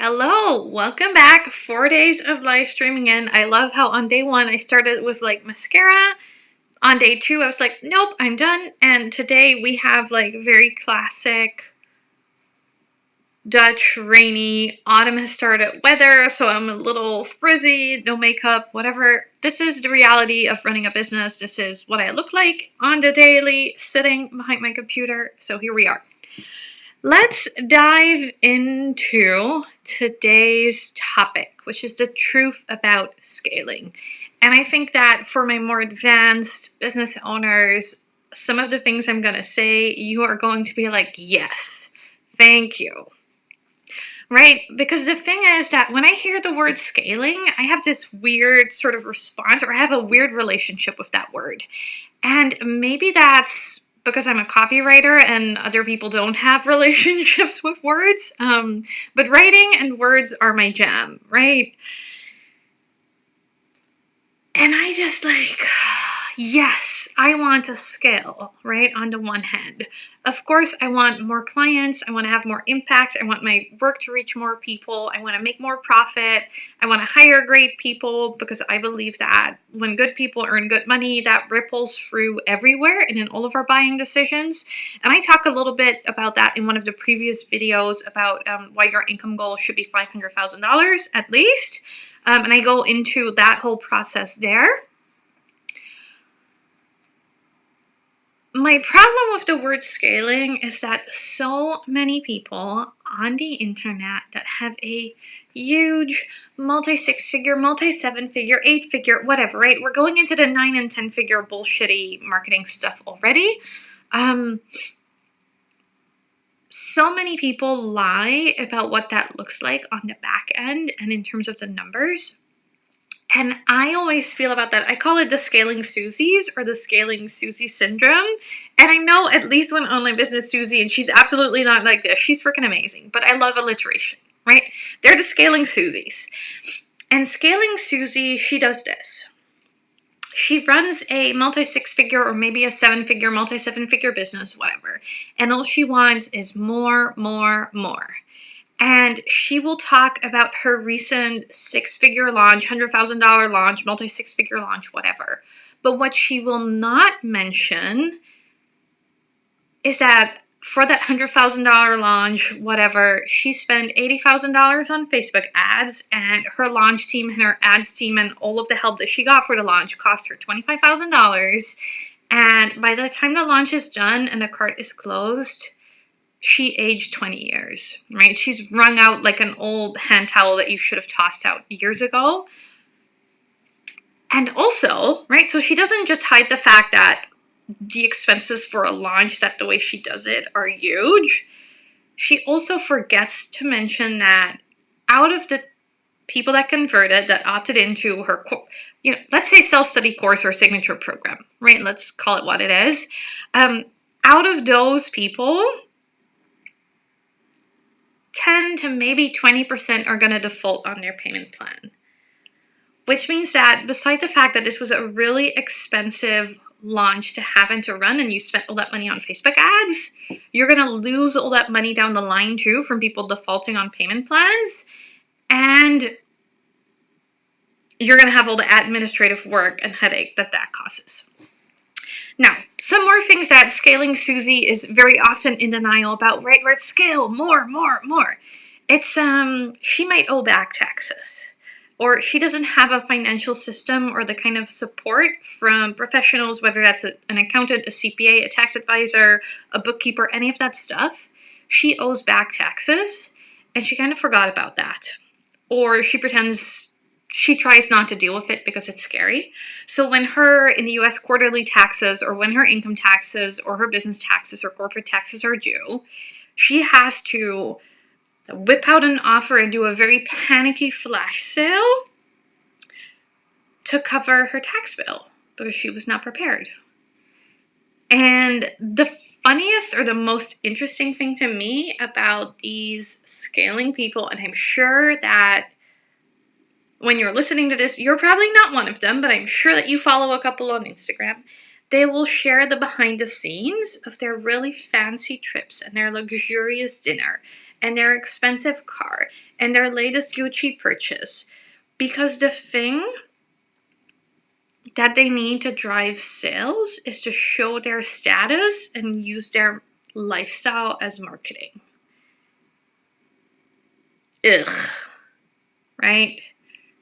Hello, welcome back. 4 days of live streaming in. I love how on day one I started with like mascara. On day two I was like, nope, I'm done. And today we have like very classic Dutch rainy autumn has started weather, so I'm a little frizzy, no makeup, whatever. This is the reality of running a business. This is what I look like on the daily, sitting behind my computer. So here we are. Let's dive into today's topic, which is the truth about scaling. And I think that for my more advanced business owners, some of the things I'm going to say, you are going to be like, yes, thank you. Right? Because the thing is that when I hear the word scaling, I have this weird sort of response, or I have a weird relationship with that word. And maybe that's because I'm a copywriter and other people don't have relationships with words. But writing and words are my jam, right? And I just like, yes, I want to scale, right? On the one hand, of course, I want more clients. I want to have more impact. I want my work to reach more people. I want to make more profit. I want to hire great people because I believe that when good people earn good money, that ripples through everywhere and in all of our buying decisions. And I talk a little bit about that in one of the previous videos about why your income goal should be $500,000 at least. And I go into that whole process there. My problem with the word scaling is that so many people on the internet that have a huge multi-6-figure, multi-7-figure, 8-figure, whatever, right? We're going into the 9 and 10-figure bullshitty marketing stuff already. So many people lie about what that looks like on the back end and in terms of the numbers. And I always feel about that. I call it the scaling Susies or the scaling Susie syndrome. And I know at least one online business Susie, and she's absolutely not like this. She's freaking amazing. But I love alliteration, right? They're the scaling Susies. And scaling Susie, she does this. She runs a multi-6-figure or maybe a 7-figure, multi-7-figure business, whatever. And all she wants is more, more, more. And she will talk about her recent 6-figure launch, $100,000 launch, multi-6-figure launch, whatever. But what she will not mention is that for that $100,000 launch, whatever, she spent $80,000 on Facebook ads, and her launch team and her ads team and all of the help that she got for the launch cost her $25,000. And by the time the launch is done and the cart is closed, she aged 20 years, right? She's wrung out like an old hand towel that you should have tossed out years ago. And also, right, so she doesn't just hide the fact that the expenses for a launch, that the way she does it, are huge. She also forgets to mention that out of the people that converted, that opted into her, let's say self-study course or signature program, right? Let's call it what it is. Out of those people, 10 to maybe 20% are going to default on their payment plan. Which means that beside the fact that this was a really expensive launch to have and to run, and you spent all that money on Facebook ads, you're going to lose all that money down the line too from people defaulting on payment plans. And you're going to have all the administrative work and headache that causes. Now, some more things that scaling Susie is very often in denial about, right? Where it's scale, more. It's, she might owe back taxes, or she doesn't have a financial system or the kind of support from professionals, whether that's an accountant, a CPA, a tax advisor, a bookkeeper, any of that stuff. She owes back taxes, and she kind of forgot about that. Or she pretends she tries not to deal with it because it's scary. So when her, in the US, quarterly taxes, or when her income taxes or her business taxes or corporate taxes are due, she has to whip out an offer and do a very panicky flash sale to cover her tax bill because she was not prepared. And the funniest or the most interesting thing to me about these scaling people, and I'm sure that when you're listening to this, you're probably not one of them, but I'm sure that you follow a couple on Instagram. They will share the behind the scenes of their really fancy trips and their luxurious dinner and their expensive car and their latest Gucci purchase, because the thing that they need to drive sales is to show their status and use their lifestyle as marketing. Ugh. Right?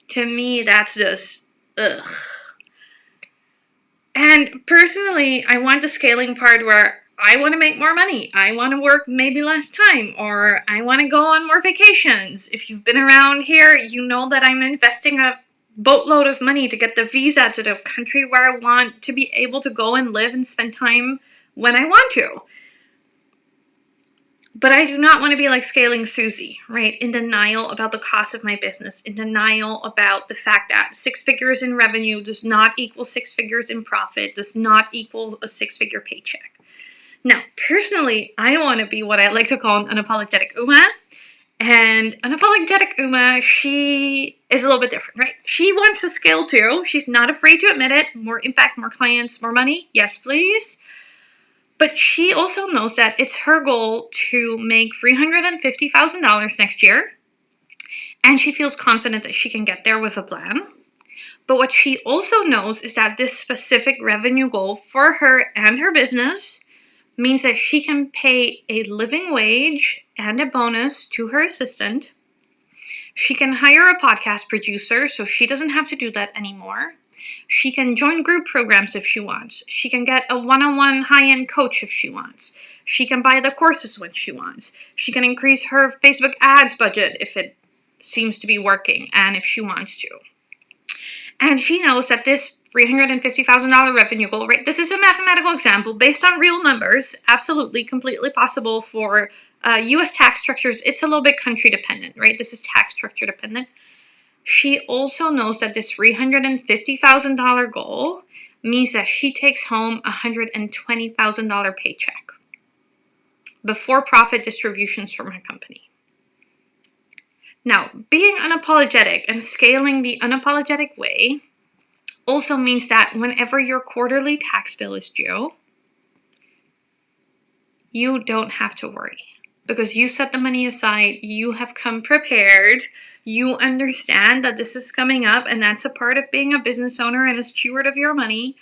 To me, that's just ugh. And personally, I want the scaling part where I want to make more money. I want to work maybe less time, or I want to go on more vacations. If you've been around here, you know that I'm investing a boatload of money to get the visa to the country where I want to be able to go and live and spend time when I want to. But I do not want to be like Scaling Susie, right? In denial about the cost of my business, in denial about the fact that 6 figures in revenue does not equal 6 figures in profit, does not equal a 6-figure paycheck. Now, personally, I want to be what I like to call an unapologetic Uma. And unapologetic Uma, she is a little bit different, right? She wants to scale too. She's not afraid to admit it. More impact, more clients, more money. Yes, please. But she also knows that it's her goal to make $350,000 next year. And she feels confident that she can get there with a plan. But what she also knows is that this specific revenue goal for her and her business means that she can pay a living wage and a bonus to her assistant. She can hire a podcast producer, so she doesn't have to do that anymore. She can join group programs if she wants. She can get a one-on-one high-end coach if she wants. She can buy the courses when she wants. She can increase her Facebook ads budget if it seems to be working and if she wants to. And she knows that this $350,000 revenue goal, right? This is a mathematical example based on real numbers, absolutely, completely possible for U.S. tax structures. It's a little bit country dependent, right? This is tax structure dependent. She also knows that this $350,000 goal means that she takes home a $120,000 paycheck before profit distributions from her company. Now, being unapologetic and scaling the unapologetic way also means that whenever your quarterly tax bill is due, you don't have to worry because you set the money aside, you have come prepared, you understand that this is coming up and that's a part of being a business owner and a steward of your money.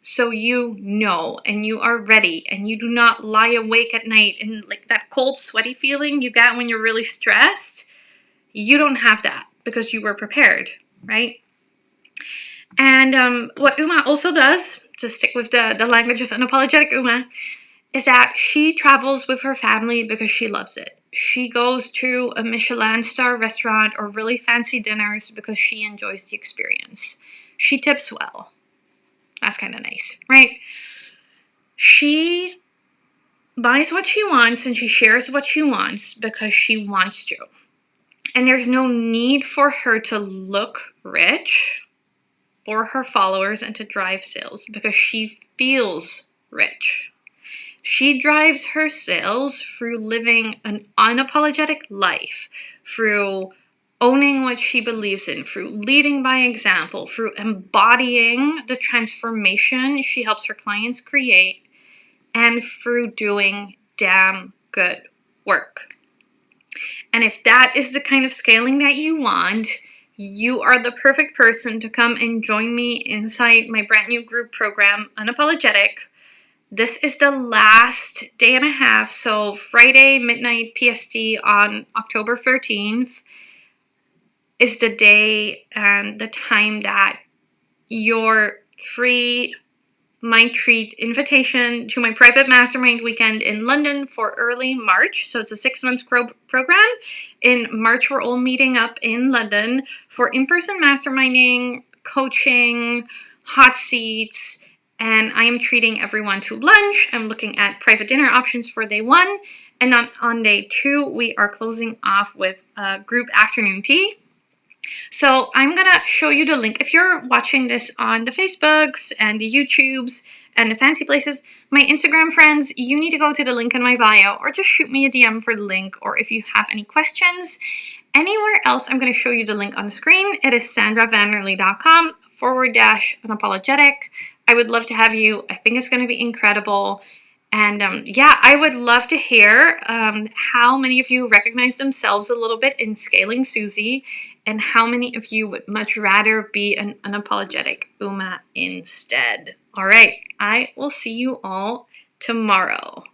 So you know and you are ready and you do not lie awake at night and like that cold, sweaty feeling you get when you're really stressed. You don't have that because you were prepared, right? And what Uma also does, to stick with the language of unapologetic Uma, is that she travels with her family because she loves it. She goes to a Michelin star restaurant or really fancy dinners because she enjoys the experience. She tips well. That's kind of nice, right? She buys what she wants and she shares what she wants because she wants to. And there's no need for her to look rich for her followers and to drive sales because she feels rich. She drives her sales through living an unapologetic life, through owning what she believes in, through leading by example, through embodying the transformation she helps her clients create, and through doing damn good work. And if that is the kind of scaling that you want, you are the perfect person to come and join me inside my brand new group program, Unapologetic. This is the last day and a half, so Friday midnight PST on October 13th is the day and the time that your free Mind Treat invitation to my private mastermind weekend in London for early March. So it's a 6-month program. In March, we're all meeting up in London for in-person masterminding, coaching, hot seats, and I am treating everyone to lunch. I'm looking at private dinner options for day 1. And on day 2, we are closing off with a group afternoon tea. So I'm going to show you the link. If you're watching this on the Facebooks and the YouTubes and the fancy places, my Instagram friends, you need to go to the link in my bio or just shoot me a DM for the link. Or if you have any questions, anywhere else, I'm going to show you the link on the screen. It is sandravanderly.com/unapologetic. I would love to have you. I think it's going to be incredible. And yeah, I would love to hear how many of you recognize themselves a little bit in Scaling Susie, and how many of you would much rather be an unapologetic Uma instead. All right, I will see you all tomorrow.